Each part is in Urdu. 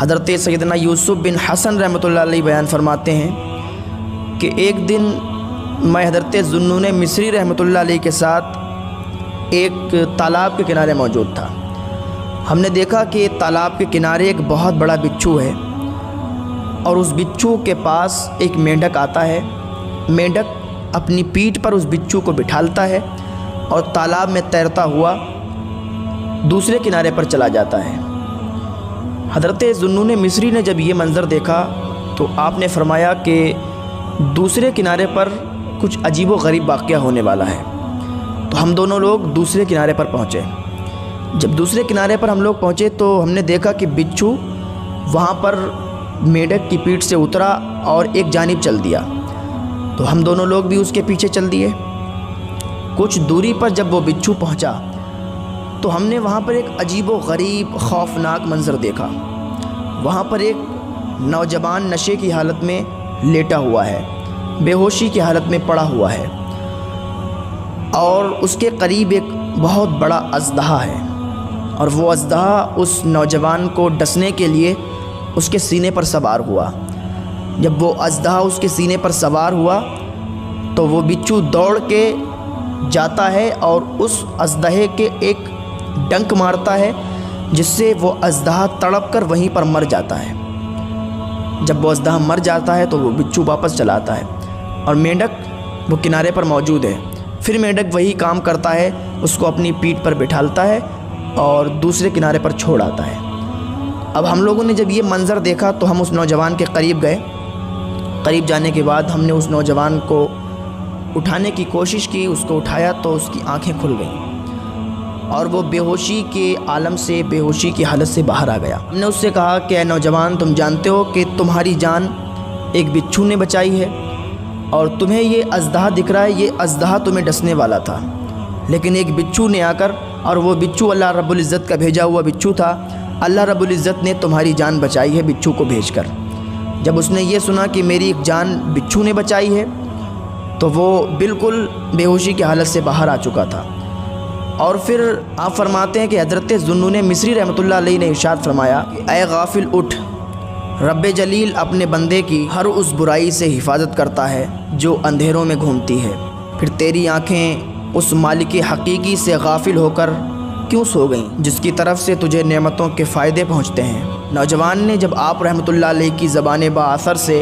حضرت سیدنا یوسف بن حسن رحمۃ اللہ علیہ بیان فرماتے ہیں کہ ایک دن میں حضرت ذوالنون مصری رحمۃ اللہ علیہ کے ساتھ ایک تالاب کے کنارے موجود تھا۔ ہم نے دیکھا کہ تالاب کے کنارے ایک بہت بڑا بچھو ہے اور اس بچھو کے پاس ایک مینڈک آتا ہے۔ مینڈک اپنی پیٹھ پر اس بچھو کو بٹھالتا ہے اور تالاب میں تیرتا ہوا دوسرے کنارے پر چلا جاتا ہے۔ حضرت ذوالنون مصری نے جب یہ منظر دیکھا تو آپ نے فرمایا کہ دوسرے کنارے پر کچھ عجیب و غریب واقعہ ہونے والا ہے۔ تو ہم دونوں لوگ دوسرے کنارے پر پہنچے۔ جب دوسرے کنارے پر ہم لوگ پہنچے تو ہم نے دیکھا کہ بچھو وہاں پر مینڈک کی پیٹھ سے اترا اور ایک جانب چل دیا، تو ہم دونوں لوگ بھی اس کے پیچھے چل دیے۔ کچھ دوری پر جب وہ بچھو پہنچا تو ہم نے وہاں پر ایک عجیب و غریب خوفناک منظر دیکھا۔ وہاں پر ایک نوجوان نشے کی حالت میں لیٹا ہوا ہے، بے ہوشی کی حالت میں پڑا ہوا ہے، اور اس کے قریب ایک بہت بڑا اژدہا ہے، اور وہ اژدہا اس نوجوان کو ڈسنے کے لیے اس کے سینے پر سوار ہوا۔ جب وہ اژدہا اس کے سینے پر سوار ہوا تو وہ بچھو دوڑ کے جاتا ہے اور اس اژدہے کے ایک ڈنک مارتا ہے، جس سے وہ اژدہا تڑپ کر وہیں پر مر جاتا ہے۔ جب وہ اژدہا مر جاتا ہے تو وہ بچھو واپس چلا آتا ہے اور مینڈک وہ کنارے پر موجود ہے۔ پھر مینڈک وہی کام کرتا ہے، اس کو اپنی پیٹھ پر بٹھالتا ہے اور دوسرے کنارے پر چھوڑ آتا ہے۔ اب ہم لوگوں نے جب یہ منظر دیکھا تو ہم اس نوجوان کے قریب گئے۔ قریب جانے کے بعد ہم نے اس نوجوان کو اٹھانے کی کوشش کی، اس کو اٹھایا تو اس کی آنکھیں کھل گئیں اور وہ بے ہوشی کے عالم سے، بے ہوشی کی حالت سے باہر آ گیا۔ ہم نے اس سے کہا کہ اے نوجوان، تم جانتے ہو کہ تمہاری جان ایک بچھو نے بچائی ہے اور تمہیں یہ اژدہا دکھ رہا ہے، یہ اژدہا تمہیں ڈسنے والا تھا، لیکن ایک بچھو نے آ کر، اور وہ بچھو اللہ رب العزت کا بھیجا ہوا بچھو تھا، اللہ رب العزت نے تمہاری جان بچائی ہے بچھو کو بھیج کر۔ جب اس نے یہ سنا کہ میری ایک جان بچھو نے بچائی ہے تو وہ بالکل بے ہوشی کی حالت سے باہر آ چکا تھا۔ اور پھر آپ فرماتے ہیں کہ حضرت ذوالنون مصری رحمۃ اللہ علیہ نے ارشاد فرمایا کہ اے غافل اٹھ، رب جلیل اپنے بندے کی ہر اس برائی سے حفاظت کرتا ہے جو اندھیروں میں گھومتی ہے۔ پھر تیری آنکھیں اس مالک حقیقی سے غافل ہو کر کیوں سو گئیں جس کی طرف سے تجھے نعمتوں کے فائدے پہنچتے ہیں۔ نوجوان نے جب آپ رحمۃ اللہ علیہ کی زبان با اثر سے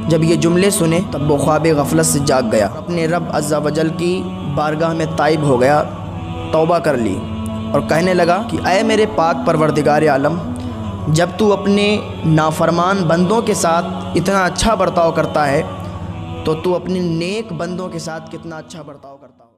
جب یہ جملے سنے تب وہ خواب غفلت سے جاگ گیا، اپنے رب عز و جل کی بارگاہ میں تائب ہو گیا، توبہ کر لی اور کہنے لگا کہ اے میرے پاک پروردگار عالم، جب تو اپنے نافرمان بندوں کے ساتھ اتنا اچھا برتاؤ کرتا ہے تو تو اپنے نیک بندوں کے ساتھ کتنا اچھا برتاؤ کرتا ہے۔